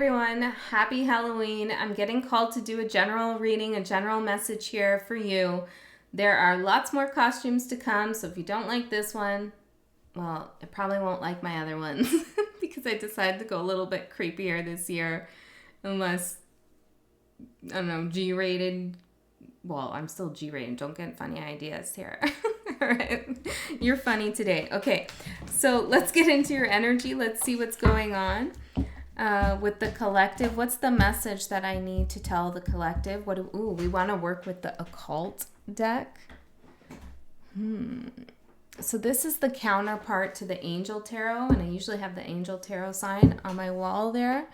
everyone, happy Halloween. I'm getting called to do a general reading, a general message here for you. There are lots more costumes to come, so if you don't like this one, well, it probably won't like my other ones because I decided to go a little bit creepier this year. Unless, I don't know, G-rated. Well, I'm still G-rated. Don't get funny ideas here. All right. You're funny today. Okay, so let's get into your energy. Let's see what's going on with the collective. What's the message that I need to tell the collective? We want to work with the occult deck. So this is the counterpart to the angel tarot, and I usually have the angel tarot sign on my wall there.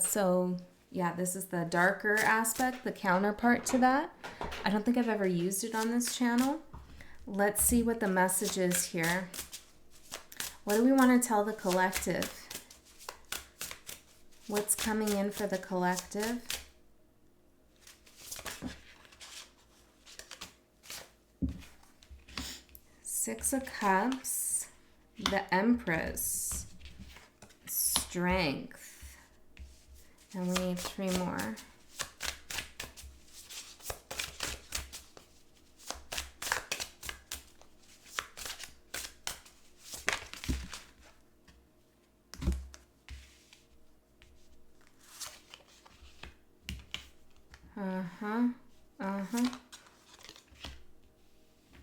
So yeah, this is the darker aspect, the counterpart to that. I don't think I've ever used it on this channel. Let's see what the message is here. What do we want to tell the collective? What's coming in for the collective? Six of Cups, the Empress, Strength, and we need three more.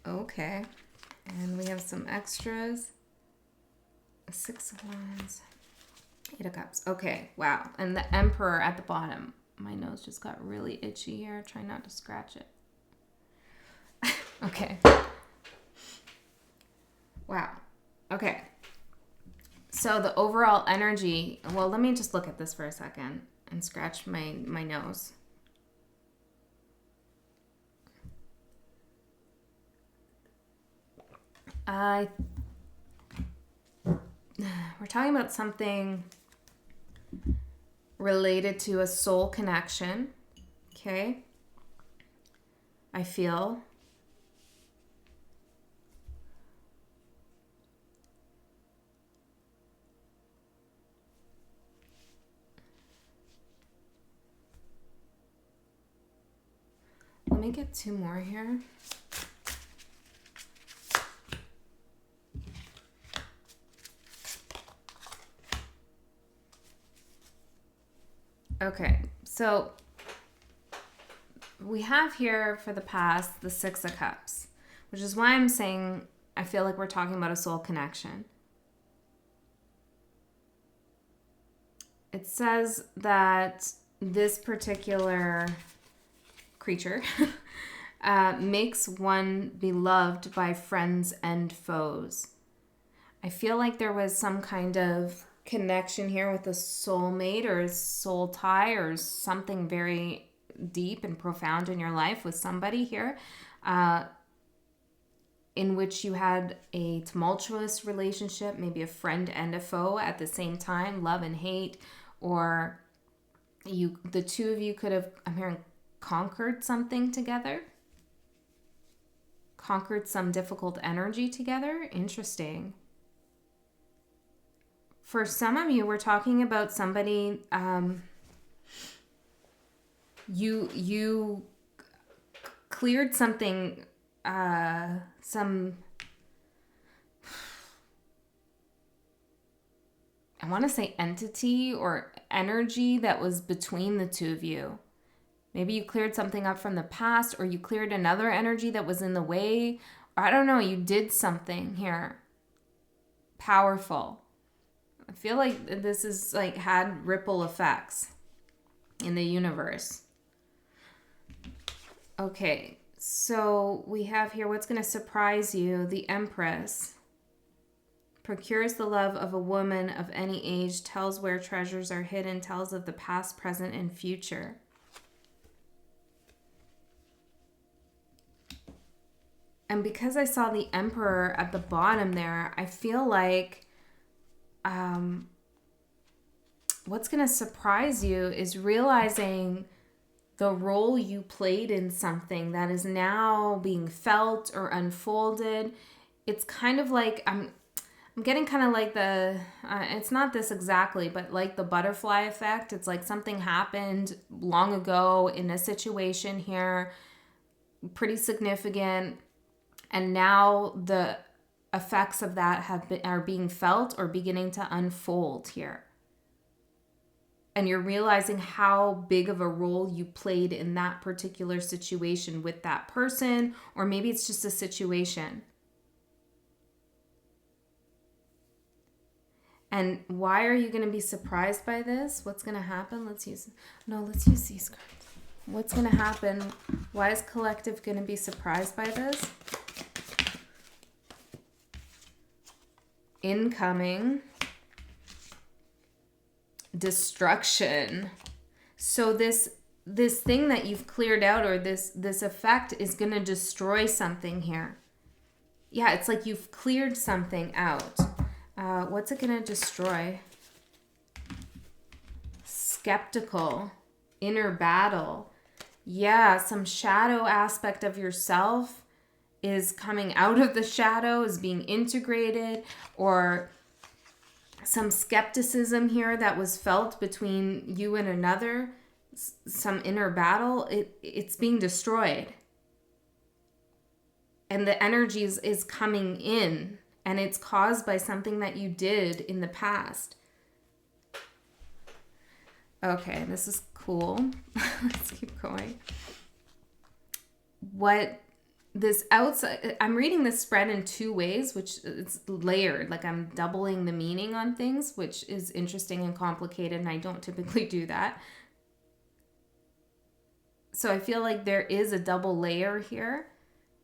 Okay. And we have some extras. Six of Wands. Eight of Cups. Okay. Wow. And the Emperor at the bottom. My nose just got really itchy here. Try not to scratch it. Okay. Wow. Okay. So the overall energy. Well, let me just look at this for a second and scratch my nose. We're talking about something related to a soul connection. Okay. I feel. Let me get two more here. Okay, so we have here for the past the Six of Cups, which is why I'm saying I feel like we're talking about a soul connection. It says that this particular creature makes one beloved by friends and foes. I feel like there was some kind of connection here with a soulmate or a soul tie or something very deep and profound in your life with somebody here in which you had a tumultuous relationship, maybe a friend and a foe at the same time, love and hate, or the two of you could have, I'm hearing, conquered something together, conquered some difficult energy together. Interesting. For some of you, we're talking about somebody, you cleared something, I want to say entity or energy that was between the two of you. Maybe you cleared something up from the past, or you cleared another energy that was in the way. Or I don't know, you did something here powerful. I feel like this is like had ripple effects in the universe. Okay, so we have here what's going to surprise you. The Empress procures the love of a woman of any age, tells where treasures are hidden, tells of the past, present, and future. And because I saw the Emperor at the bottom there, I feel like what's going to surprise you is realizing the role you played in something that is now being felt or unfolded. It's kind of like I'm getting kind of like the, it's not this exactly, but like the butterfly effect. It's like something happened long ago in a situation here, pretty significant. And now the effects of that are being felt or beginning to unfold here. And you're realizing how big of a role you played in that particular situation with that person, or maybe it's just a situation. And why are you going to be surprised by this? What's going to happen? Let's use these cards. What's going to happen? Why is collective going to be surprised by this? Incoming. Destruction. So this thing that you've cleared out, or this effect, is going to destroy something here. Yeah, it's like you've cleared something out. What's it going to destroy? Skeptical. Inner battle. Yeah, some shadow aspect of yourself is coming out of the shadow, is being integrated, or some skepticism here that was felt between you and another, some inner battle, it's being destroyed. And the energy is coming in, and it's caused by something that you did in the past. Okay, this is cool. Let's keep going. What this outside, I'm reading this spread in two ways, which it's layered, like I'm doubling the meaning on things, which is interesting and complicated, and I don't typically do that. So I feel like there is a double layer here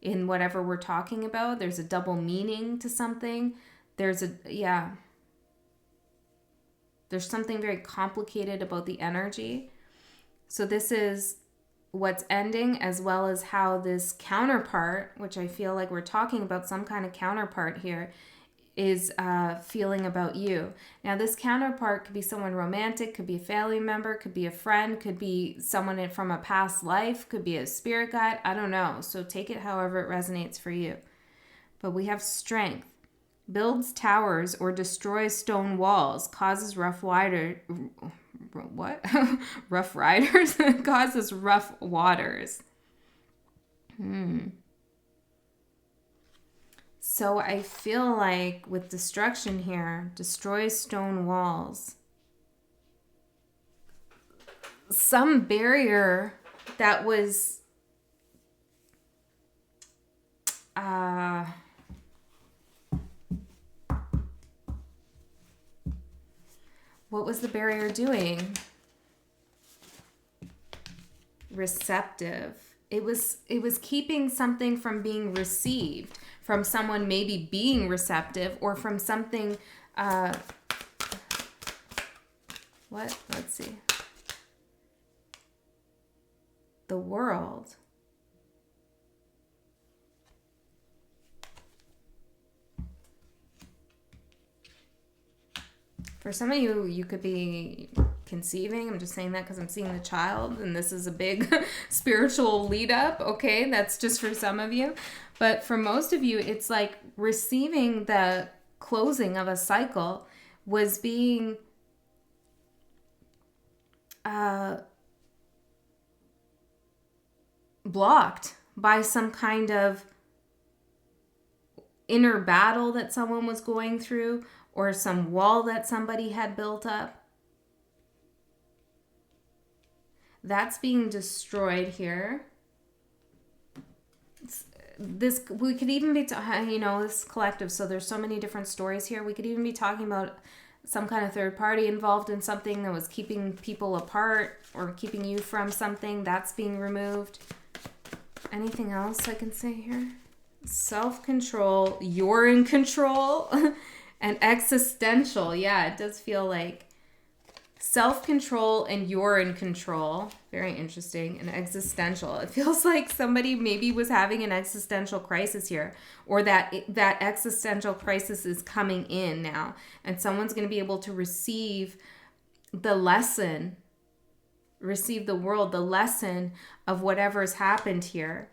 in whatever we're talking about. There's a double meaning to something. There's something very complicated about the energy. So this is what's ending, as well as how this counterpart, which I feel like we're talking about some kind of counterpart here, is feeling about you. Now, this counterpart could be someone romantic, could be a family member, could be a friend, could be someone from a past life, could be a spirit guide. I don't know. So take it however it resonates for you. But we have strength. Builds towers or destroys stone walls, causes rough riders, causes rough waters. So I feel like with destruction here, destroys stone walls. Some barrier that was what was the barrier doing? Receptive. It was keeping something from being received, from someone maybe being receptive, or from something, what? Let's see. The world. For some of you, you could be conceiving. I'm just saying that because I'm seeing the child, and this is a big spiritual lead up. Okay, that's just for some of you. But for most of you, it's like receiving the closing of a cycle was being blocked by some kind of inner battle that someone was going through, or some wall that somebody had built up. That's being destroyed here. This, we could even be, this collective, so there's so many different stories here. We could even be talking about some kind of third party involved in something that was keeping people apart or keeping you from something. That's being removed. Anything else I can say here? Self-control, you're in control. And existential, yeah, it does feel like self-control and you're in control. Very interesting. And existential. It feels like somebody maybe was having an existential crisis here, or that existential crisis is coming in now, and someone's going to be able to receive the lesson, receive the world, the lesson of whatever's happened here.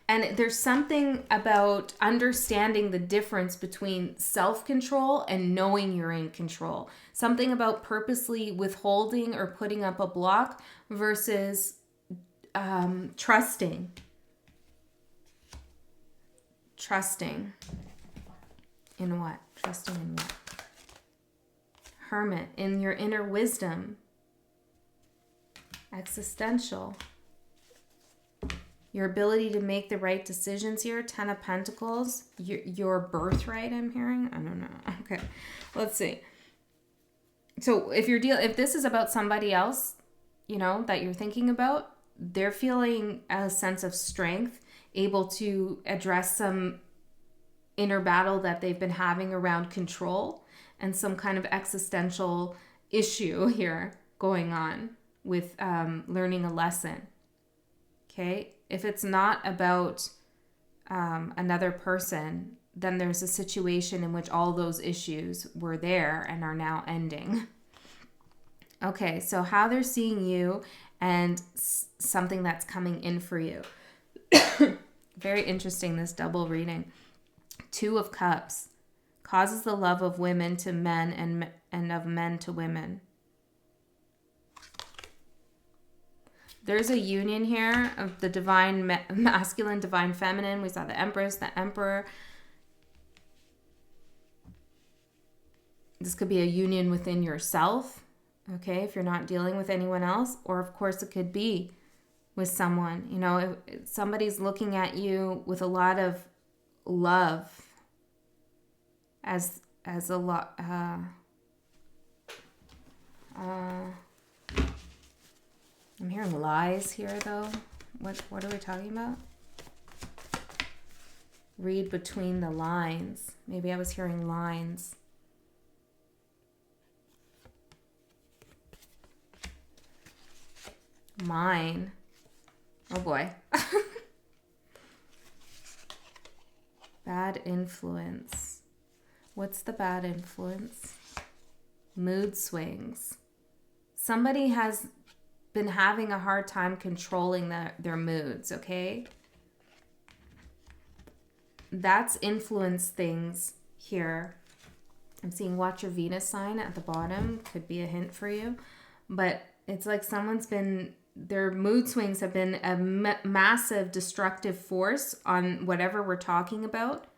And there's something about understanding the difference between self-control and knowing you're in control. Something about purposely withholding or putting up a block versus trusting. Trusting in what? Trusting in what? Hermit, in your inner wisdom. Existential. Your ability to make the right decisions here. 10 of Pentacles. Your birthright, I'm hearing. I don't know. Okay, let's see. So if this is about somebody else, you know, that you're thinking about, they're feeling a sense of strength, able to address some inner battle that they've been having around control and some kind of existential issue here going on with learning a lesson. Okay, if it's not about another person, then there's a situation in which all those issues were there and are now ending. Okay, so how they're seeing you and something that's coming in for you. Very interesting, this double reading. 2 of Cups causes the love of women to men and of men to women. There's a union here of the divine masculine, divine feminine. We saw the Empress, the Emperor. This could be a union within yourself, okay, if you're not dealing with anyone else. Or, of course, it could be with someone. You know, if somebody's looking at you with a lot of love as a lot... I'm hearing lies here, though. What are we talking about? Read between the lines. Maybe I was hearing lines. Mine. Oh, boy. Bad influence. What's the bad influence? Mood swings. Somebody has been having a hard time controlling their moods, okay? That's influenced things here. I'm seeing watch your Venus sign at the bottom. Could be a hint for you. But it's like their mood swings have been a massive destructive force on whatever we're talking about.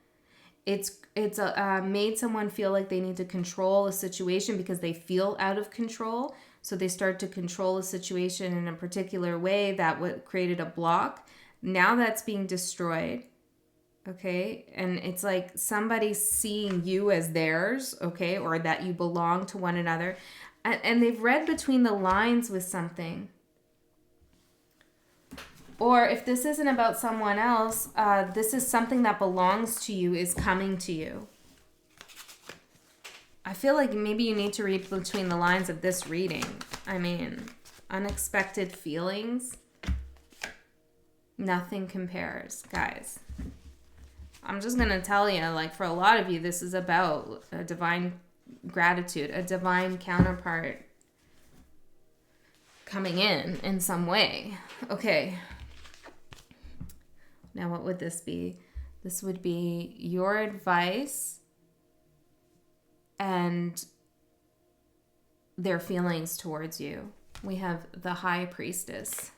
It's made someone feel like they need to control a situation because they feel out of control. So they start to control a situation in a particular way that created a block. Now that's being destroyed, okay? And it's like somebody's seeing you as theirs, okay? Or that you belong to one another. And they've read between the lines with something. Or if this isn't about someone else, this is something that belongs to you is coming to you. I feel like maybe you need to read between the lines of this reading. I mean, unexpected feelings. Nothing compares, guys. I'm just going to tell you, like, for a lot of you, this is about a divine gratitude, a divine counterpart coming in some way. Okay. Now, what would this be? This would be your advice and their feelings towards you. We have the High Priestess.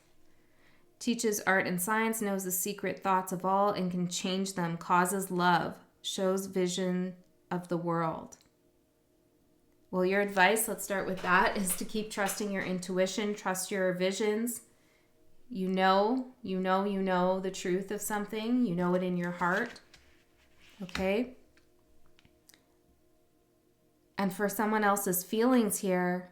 Teaches art and science, knows the secret thoughts of all and can change them, causes love, shows vision of the world. Well, your advice, let's start with that, is to keep trusting your intuition, trust your visions. You know the truth of something. You know it in your heart. Okay? And for someone else's feelings here,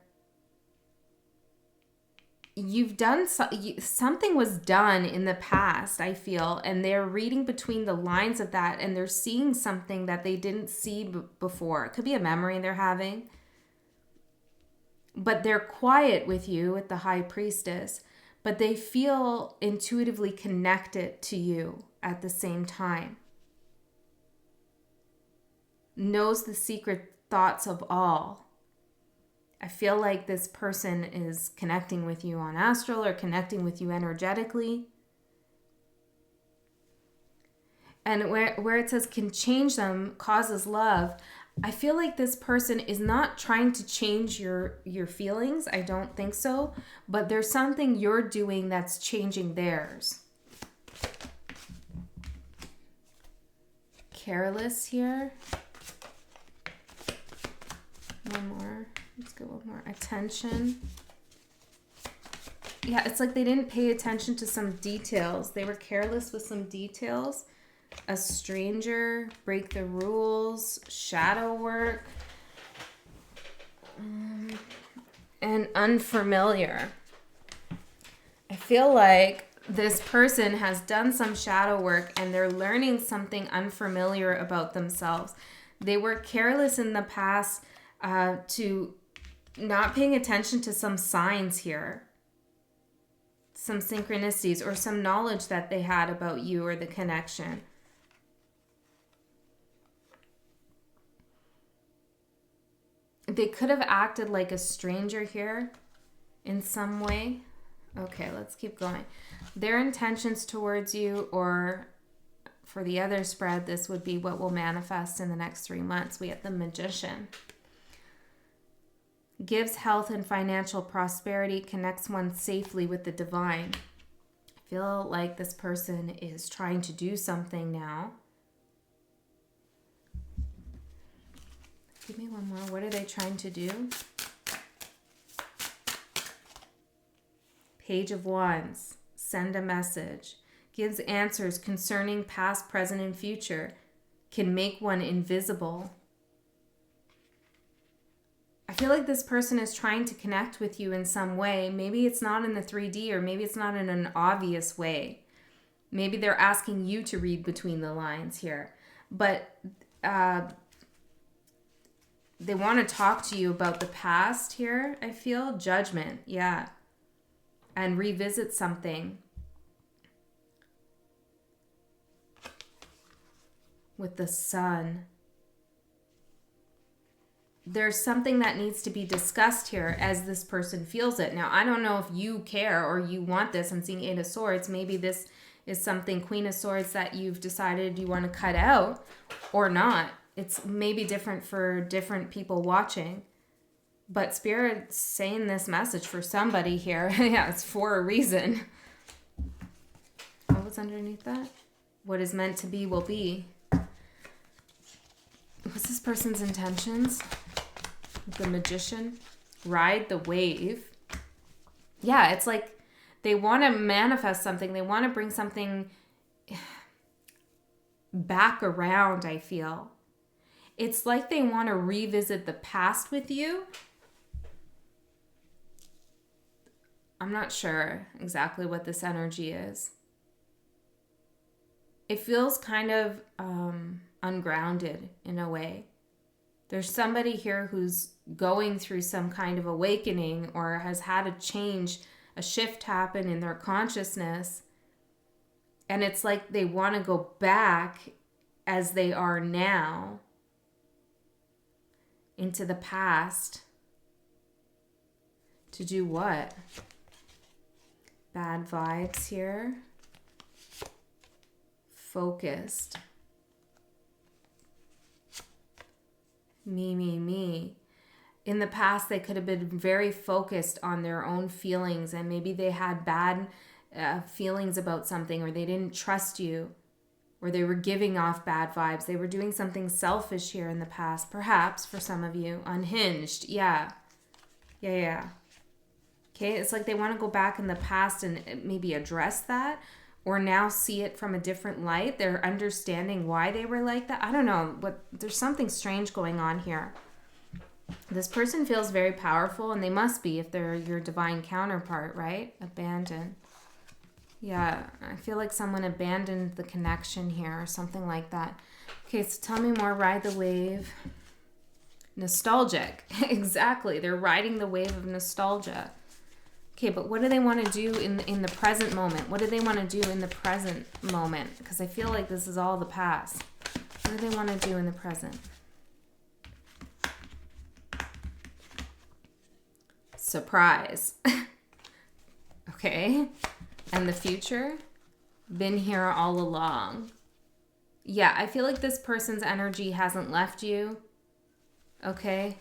you've done something was done in the past, I feel, and they're reading between the lines of that, and they're seeing something that they didn't see before. It could be a memory they're having, but they're quiet with you with the High Priestess, but they feel intuitively connected to you at the same time. Knows the secret thoughts of all. I feel like this person is connecting with you on astral or connecting with you energetically. And where it says can change them, causes love, I feel like this person is not trying to change your feelings. I don't think so. But there's something you're doing that's changing theirs. Careless here. One more. Let's go one more. Attention. Yeah, it's like they didn't pay attention to some details. They were careless with some details. A stranger, break the rules, shadow work, and unfamiliar. I feel like this person has done some shadow work and they're learning something unfamiliar about themselves. They were careless in the past to not paying attention to some signs here. Some synchronicities or some knowledge that they had about you or the connection. They could have acted like a stranger here in some way. Okay, let's keep going. Their intentions towards you, or for the other spread, this would be what will manifest in the next 3 months. We have the Magician. Gives health and financial prosperity, connects one safely with the divine. I feel like this person is trying to do something now. Give me one more. What are they trying to do? Page of Wands. Send a message. Gives answers concerning past, present, and future. Can make one invisible. I feel like this person is trying to connect with you in some way. Maybe it's not in the 3D, or maybe it's not in an obvious way. Maybe they're asking you to read between the lines here. But they want to talk to you about the past here, I feel. Judgment, yeah. And revisit something. With the Sun. There's something that needs to be discussed here as this person feels it. Now, I don't know if you care or you want this. I'm seeing 8 of Swords. Maybe this is something, Queen of Swords, that you've decided you want to cut out or not. It's maybe different for different people watching. But Spirit's saying this message for somebody here. Yeah, it's for a reason. What was underneath that? What is meant to be will be. What's this person's intentions? The Magician. Ride the wave. Yeah, it's like they want to manifest something. They want to bring something back around, I feel. It's like they want to revisit the past with you. I'm not sure exactly what this energy is. It feels kind of ungrounded in a way. There's somebody here who's going through some kind of awakening or has had a change, a shift happen in their consciousness. And it's like they want to go back as they are now into the past. To do what? Bad vibes here. Focused. Me. In the past, they could have been very focused on their own feelings, and maybe they had bad feelings about something, or they didn't trust you, or they were giving off bad vibes. They were doing something selfish here in the past, perhaps for some of you. Unhinged. Yeah. Okay, it's like they want to go back in the past and maybe address that, or now see it from a different light. They're understanding why they were like that. I don't know, but there's something strange going on here. This person feels very powerful, and they must be if they're your divine counterpart, right? Abandoned. Yeah, I feel like someone abandoned the connection here or something like that. Okay, so tell me more. Ride the wave. Nostalgic. Exactly. They're riding the wave of nostalgia. Okay, but what do they want to do in the present moment? What do they want to do in the present moment? Because I feel like this is all the past. What do they want to do in the present? Surprise. Okay. And the future? Been here all along. Yeah, I feel like this person's energy hasn't left you. Okay.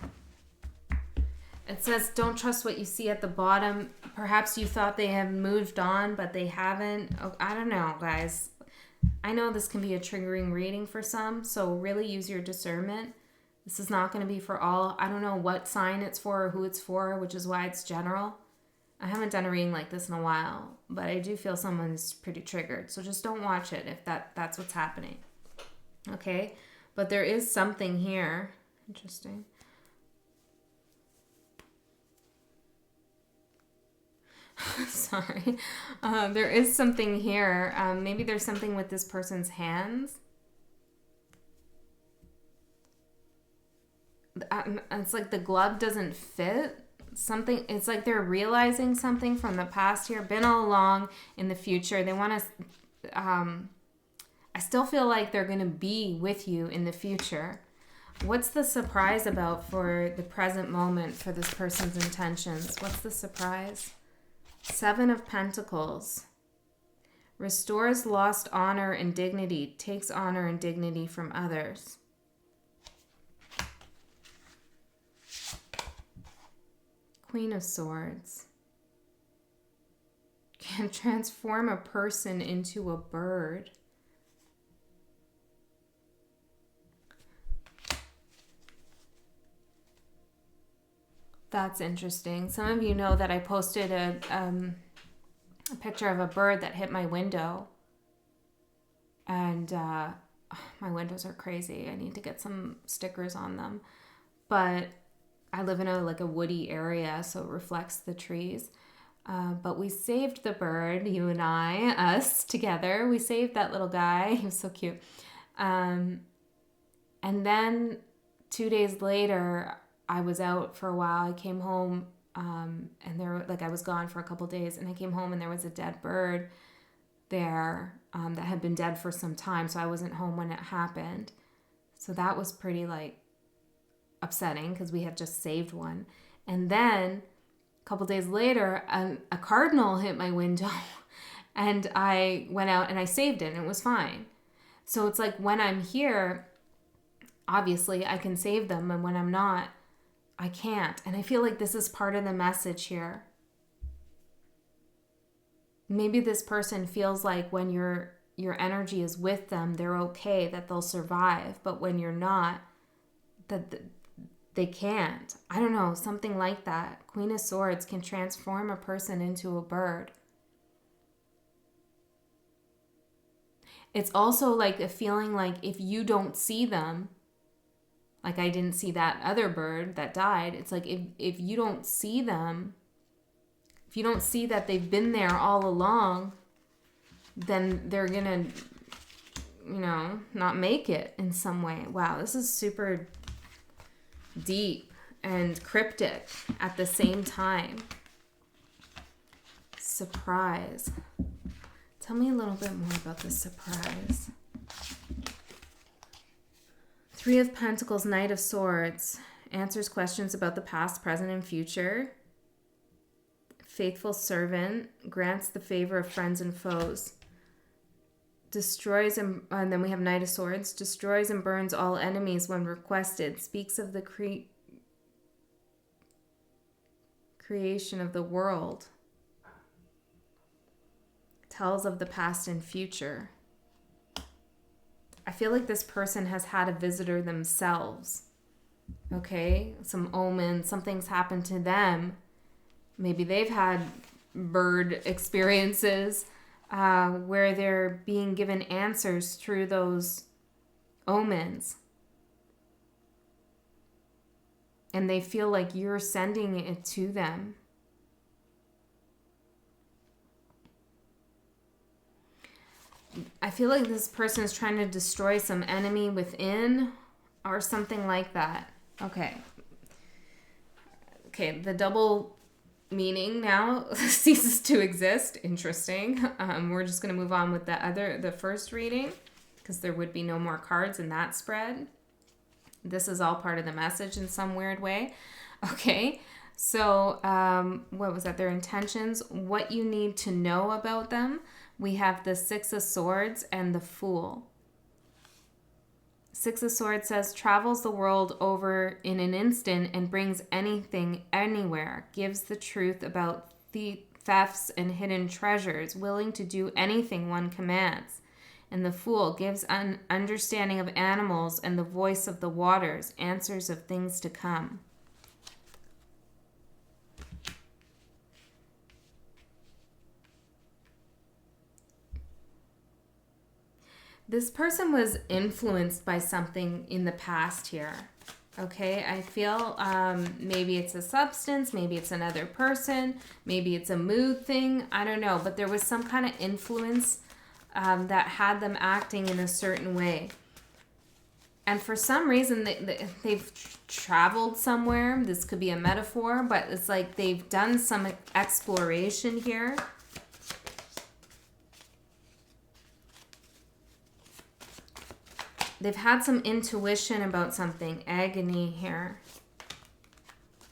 It says, don't trust what you see at the bottom. Perhaps you thought they have moved on, but they haven't. Oh, I don't know, guys. I know this can be a triggering reading for some, so really use your discernment. This is not going to be for all. I don't know what sign it's for or who it's for, which is why it's general. I haven't done a reading like this in a while, but I do feel someone's pretty triggered. So just don't watch it if that's what's happening. Okay? But there is something here. Interesting. Sorry. There is something here. Maybe there's something with this person's hands. It's like the glove doesn't fit. Something, it's like they're realizing something from the past here, been all along in the future. They want to, I still feel like they're going to be with you in the future. What's the surprise about for the present moment for this person's intentions? What's the surprise? 7 of Pentacles. Restores lost honor and dignity. Takes honor and dignity from others. Queen of Swords. Can transform a person into a bird. That's interesting. Some of you know that I posted a picture of a bird that hit my window. And my windows are crazy. I need to get some stickers on them. But I live in a woody area, so it reflects the trees. But we saved the bird, you and us together. We saved that little guy. He was so cute. And then 2 days later, I was out for a while. I came home, and I was gone for a couple days, and I came home and there was a dead bird there that had been dead for some time. So I wasn't home when it happened. So that was pretty upsetting because we had just saved one. And then a couple days later, a cardinal hit my window and I went out and I saved it and it was fine. So it's like when I'm here, obviously I can save them, and when I'm not, I can't. And I feel like this is part of the message here. Maybe this person feels like when your energy is with them, they're okay, that they'll survive. But when you're not, that they can't. I don't know, something like that. Queen of Swords can transform a person into a bird. It's also like a feeling like if you don't see them, like I didn't see that other bird that died. It's like if you don't see them, if you don't see that they've been there all along, then they're going to, not make it in some way. Wow, this is super deep and cryptic at the same time. Surprise. Tell me a little bit more about this surprise. 3 of Pentacles, Knight of Swords. Answers questions about the past, present, and future. Faithful servant. Grants the favor of friends and foes. Destroys and then we have Knight of Swords. Destroys and burns all enemies when requested. Speaks of the creation of the world. Tells of the past and future. I feel like this person has had a visitor themselves. Okay? Some omens, something's happened to them. Maybe they've had bird experiences where they're being given answers through those omens. And they feel like you're sending it to them. I feel like this person is trying to destroy some enemy within or something like that. Okay, the double meaning now ceases to exist. Interesting. We're just going to move on with the first reading because there would be no more cards in that spread. This is all part of the message in some weird way. Okay, so what was that? Their intentions, what you need to know about them. We have the 6 of Swords and the Fool. Six of Swords says, travels the world over in an instant and brings anything anywhere, gives the truth about thefts and hidden treasures, willing to do anything one commands. And the Fool gives an understanding of animals and the voice of the waters, answers of things to come. This person was influenced by something in the past here. Okay, I feel maybe it's a substance, maybe it's another person, maybe it's a mood thing, I don't know. But there was some kind of influence that had them acting in a certain way. And for some reason, they've traveled somewhere. This could be a metaphor, but it's like they've done some exploration here. They've had some intuition about something. Agony here.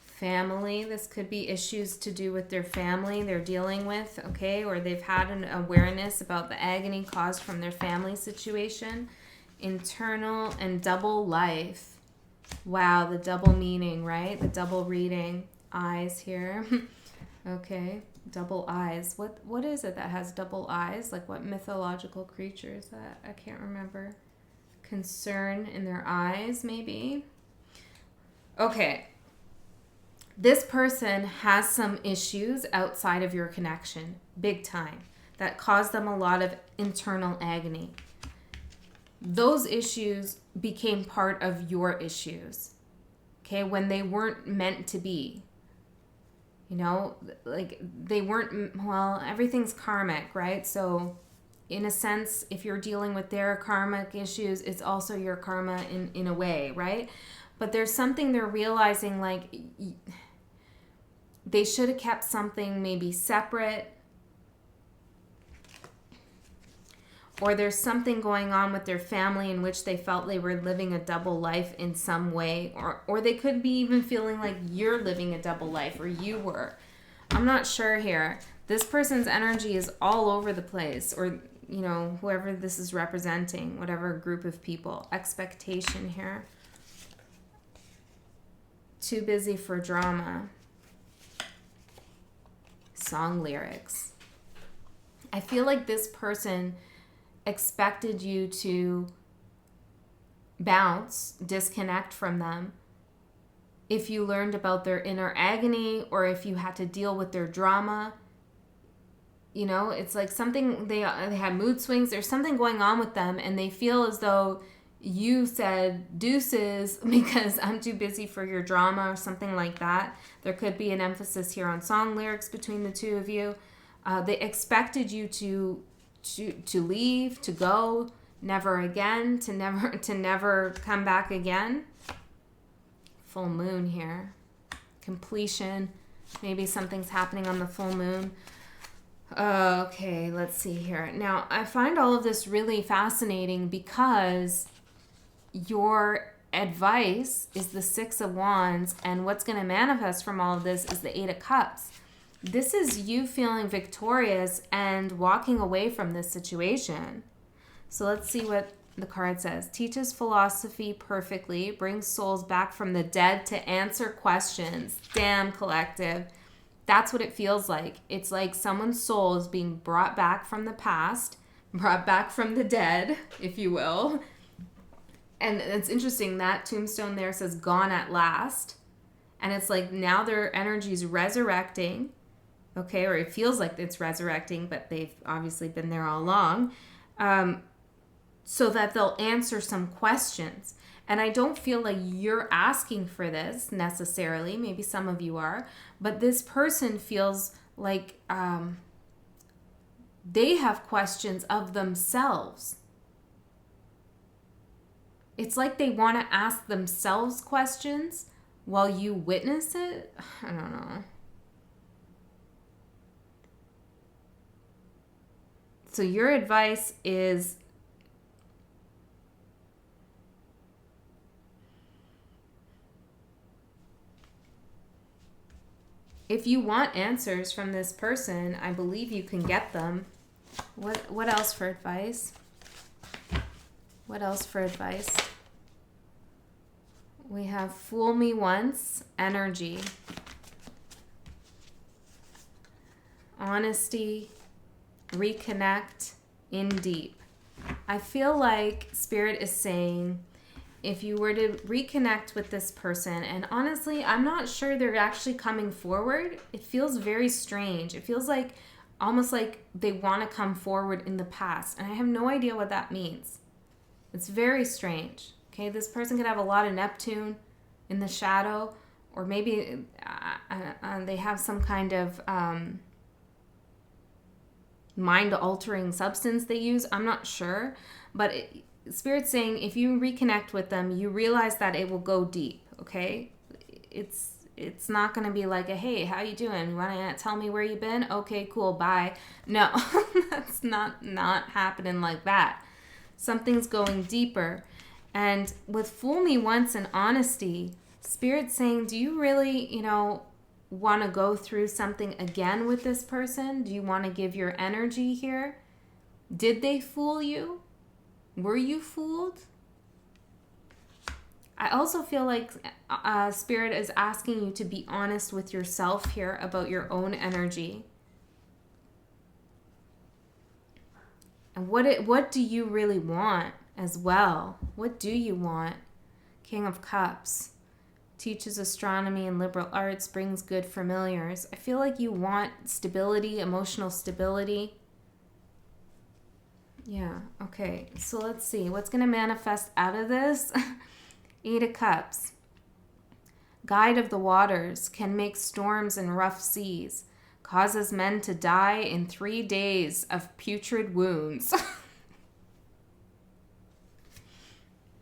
Family. This could be issues to do with their family they're dealing with, okay? Or they've had an awareness about the agony caused from their family situation. Internal and double life. Wow, the double meaning, right? The double reading. Eyes here. Okay, double eyes. What is it that has double eyes? Like what mythological creature is that? I can't remember. Concern in their eyes, maybe. Okay. This person has some issues outside of your connection, big time, that caused them a lot of internal agony. Those issues became part of your issues, okay, when they weren't meant to be. You know, like they weren't, well, everything's karmic, right? So in a sense, if you're dealing with their karmic issues, it's also your karma in a way, right? But there's something they're realizing, like they should have kept something maybe separate, or there's something going on with their family in which they felt they were living a double life in some way, or they could be even feeling like you're living a double life, or you were. I'm not sure here. This person's energy is all over the place, or you know, whoever this is representing, whatever group of people. Expectation here. Too busy for drama. Song lyrics. I feel like this person expected you to bounce, disconnect from them if you learned about their inner agony, or if you had to deal with their drama. You know, it's like something, they had mood swings. There's something going on with them, and they feel as though you said deuces because I'm too busy for your drama, or something like that. There could be an emphasis here on song lyrics between the two of you. They expected you to leave, to go, never again, to never come back again. Full moon here. Completion. Maybe something's happening on the full moon. Okay, let's see here. Now, I find all of this really fascinating because your advice is the Six of Wands, and what's going to manifest from all of this is the Eight of Cups. This is you feeling victorious and walking away from this situation. So let's see what the card says. Teaches philosophy perfectly, brings souls back from the dead to answer questions. Damn, collective. That's what it feels like. It's like someone's soul is being brought back from the past, brought back from the dead, if you will. And it's interesting, that tombstone there says gone at last. And it's like now their energy is resurrecting, okay? Or it feels like it's resurrecting, but they've obviously been there all along. So that they'll answer some questions. And I don't feel like you're asking for this necessarily. Maybe some of you are. But this person feels like they have questions of themselves. It's like they want to ask themselves questions while you witness it. I don't know. So your advice is if you want answers from this person, I believe you can get them. What else for advice? What else for advice? We have fool me once, energy. Honesty, reconnect, in deep. I feel like Spirit is saying, if you were to reconnect with this person, and honestly, I'm not sure they're actually coming forward. It feels very strange. It feels like almost like they want to come forward in the past, and I have no idea what that means. It's very strange. Okay, this person could have a lot of Neptune in the shadow, or maybe they have some kind of mind-altering substance they use. I'm not sure, but Spirit's saying if you reconnect with them, you realize that it will go deep. Okay, it's not going to be like a, hey, how you doing? You want to tell me where you've been? Okay, cool, bye. No, that's not happening like that. Something's going deeper. And with fool me once and honesty, Spirit's saying, do you really, want to go through something again with this person? Do you want to give your energy here? Did they fool you? Were you fooled? I also feel like Spirit is asking you to be honest with yourself here about your own energy. And what do you really want as well? What do you want? King of Cups. Teaches astronomy and liberal arts, brings good familiars. I feel like you want stability, emotional stability. Yeah, okay. So let's see. What's going to manifest out of this? 8 of Cups. Guide of the waters, can make storms and rough seas. Causes men to die in 3 days of putrid wounds.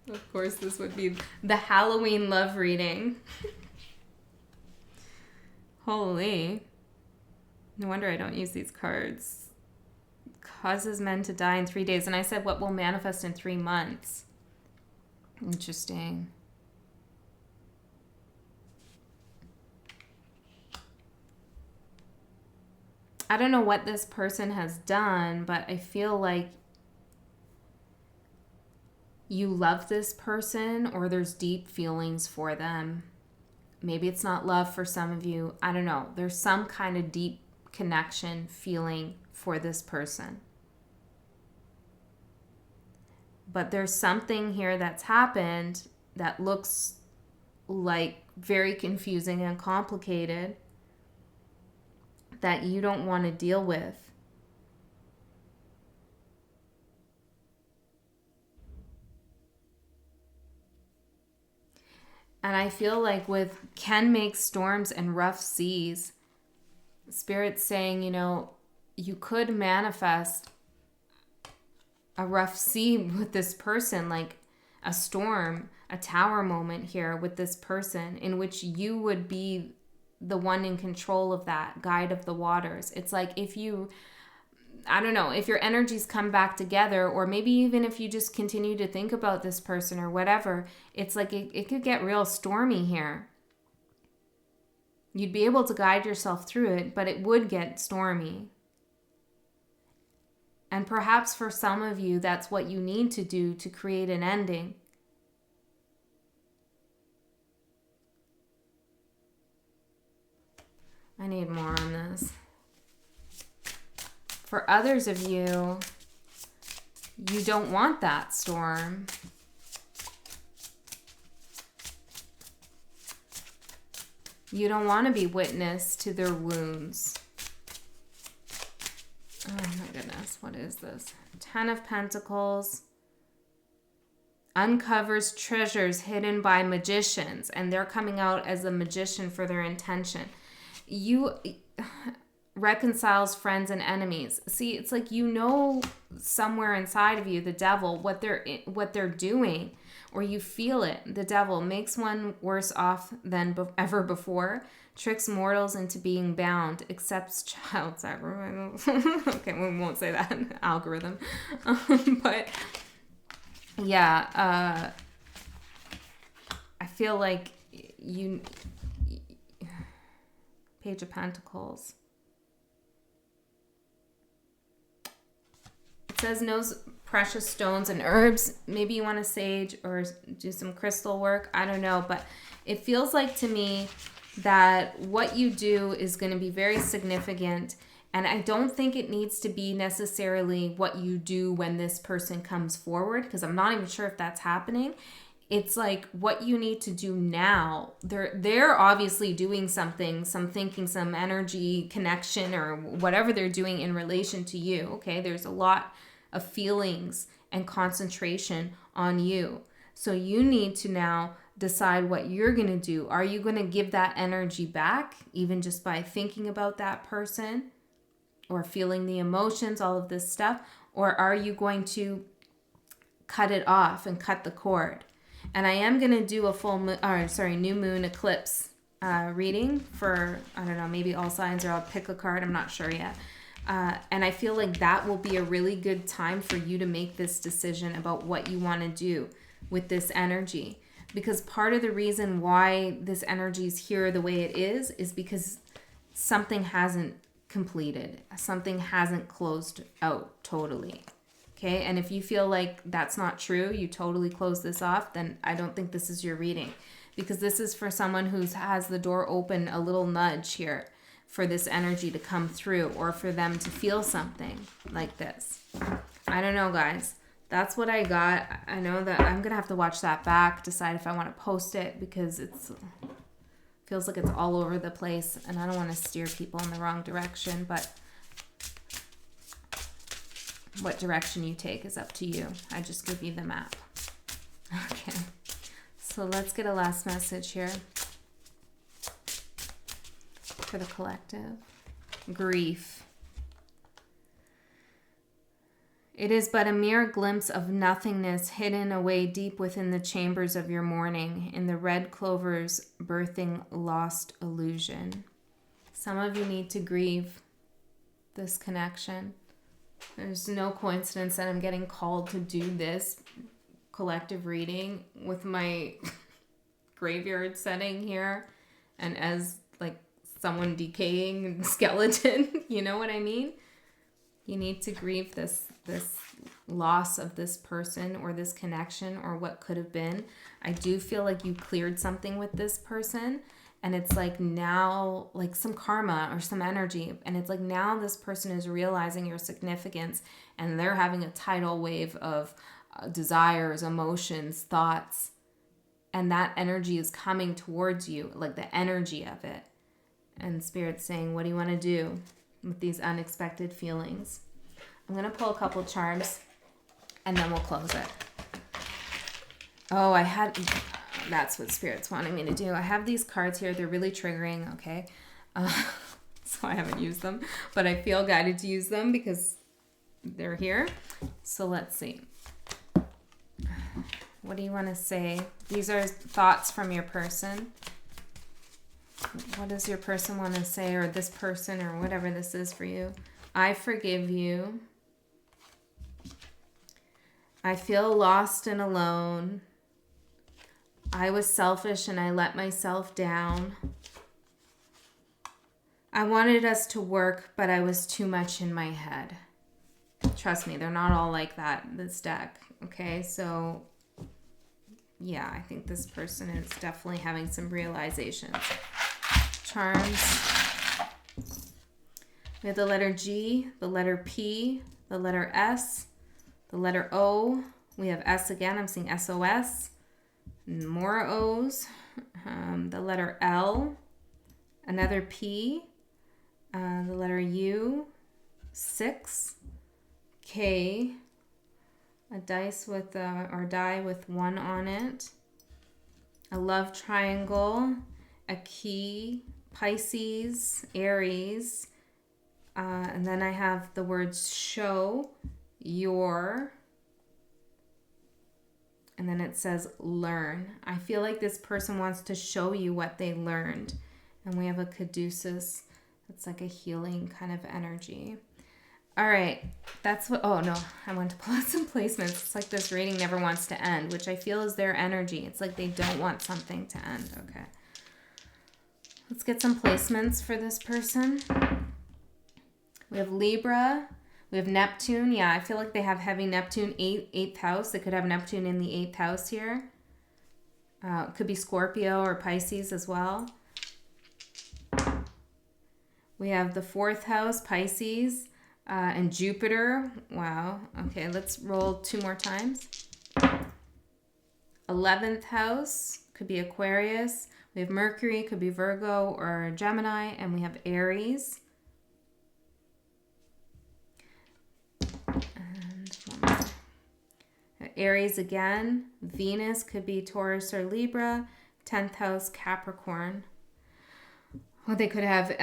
Of course, this would be the Halloween love reading. Holy. No wonder I don't use these cards. Causes men to die in 3 days. And I said what will manifest in 3 months. Interesting. I don't know what this person has done, but I feel like you love this person or there's deep feelings for them. Maybe it's not love for some of you. I don't know. There's some kind of deep connection feeling for this person. But there's something here that's happened that looks like very confusing and complicated that you don't want to deal with. And I feel like with can make storms and rough seas, Spirit's saying, you could manifest a rough sea with this person, like a storm, a tower moment here with this person in which you would be the one in control of that, guide of the waters. It's like if you, I don't know, if your energies come back together, or maybe even if you just continue to think about this person or whatever, it's like it could get real stormy here. You'd be able to guide yourself through it, but it would get stormy. And perhaps for some of you, that's what you need to do to create an ending. I need more on this. For others of you, you don't want that storm. You don't want to be witness to their wounds. Oh my goodness, what is this? 10 of Pentacles. Uncovers treasures hidden by magicians, and they're coming out as a magician for their intention. You reconciles friends and enemies. See, it's like somewhere inside of you, the devil, what they're doing, or you feel it. The devil makes one worse off than ever before, tricks mortals into being bound, accepts child sacrifice. Okay, we won't say that. Algorithm. But yeah, I feel like Page of Pentacles. It says knows precious stones and herbs. Maybe you want to sage or do some crystal work. I don't know. But it feels like to me that what you do is going to be very significant. And I don't think it needs to be necessarily what you do when this person comes forward, because I'm not even sure if that's happening. It's like what you need to do now. They're obviously doing something, some thinking, some energy connection or whatever they're doing in relation to you. Okay, there's a lot of feelings and concentration on you. So you need to now decide what you're going to do. Are you going to give that energy back, even just by thinking about that person or feeling the emotions, all of this stuff? Or are you going to cut it off and cut the cord? And I am going to do a new moon eclipse reading for, I don't know, maybe all signs, or I'll pick a card. I'm not sure yet. And I feel like that will be a really good time for you to make this decision about what you want to do with this energy. Because part of the reason why this energy is here the way it is because something hasn't completed. Something hasn't closed out totally. Okay, and if you feel like that's not true, you totally close this off, then I don't think this is your reading. Because this is for someone who has the door open, a little nudge here for this energy to come through, or for them to feel something like this. I don't know, guys. That's what I got. I know that I'm going to have to watch that back, decide if I want to post it, because it feels like it's all over the place, and I don't want to steer people in the wrong direction, but what direction you take is up to you. I just give you the map. Okay. So let's get a last message here for the collective. Grief. It is but a mere glimpse of nothingness hidden away deep within the chambers of your mourning, in the red clovers birthing lost illusion. Some of you need to grieve this connection. There's no coincidence that I'm getting called to do this collective reading with my graveyard setting here and as like someone decaying skeleton. You know what I mean? You need to grieve this loss of this person or this connection or what could have been. I do feel like you cleared something with this person. And it's like now, like some karma or some energy. And it's like now this person is realizing your significance and they're having a tidal wave of desires, emotions, thoughts. And that energy is coming towards you, like the energy of it. And Spirit's saying, what do you want to do with these unexpected feelings? I'm going to pull a couple charms and then we'll close it. Oh, that's what Spirit's wanting me to do. I have these cards here. They're really triggering, okay? So I haven't used them. But I feel guided to use them because they're here. So let's see. What do you want to say? These are thoughts from your person. What does your person want to say, or this person, or whatever this is for you? I forgive you. I feel lost and alone. I was selfish and I let myself down. I wanted us to work, but I was too much in my head. Trust me, they're not all like that, this deck. Okay, so yeah, I think this person is definitely having some realizations. Charms. We have the letter G, the letter P, the letter S, the letter O. We have S again. I'm seeing SOS. More O's, the letter L, another P, the letter U, 6, K, a dice with or die with 1 on it, a love triangle, a key, Pisces, Aries, and then I have the words show, your. And then it says learn. I feel like this person wants to show you what they learned. And we have a caduceus. It's like a healing kind of energy. All right. That's what... Oh, no. I want to pull out some placements. It's like this reading never wants to end, which I feel is their energy. It's like they don't want something to end. Okay. Let's get some placements for this person. We have Libra. We have Neptune. Yeah, I feel like they have heavy Neptune, 8th house. They could have Neptune in the 8th house here. It could be Scorpio or Pisces as well. We have the 4th house, Pisces, and Jupiter. Wow. Okay, let's roll 2 more times. 11th house could be Aquarius. We have Mercury, could be Virgo or Gemini, and we have Aries. And one more. Aries again. Venus could be Taurus or Libra. 10th house, Capricorn. Well, they could have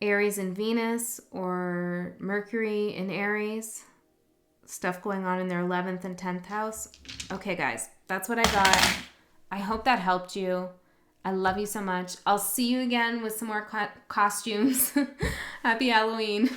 Aries and Venus or Mercury in Aries. Stuff going on in their 11th and 10th house. Okay, guys, that's what I got. I hope that helped you. I love you so much. I'll see you again with some more costumes. Happy Halloween.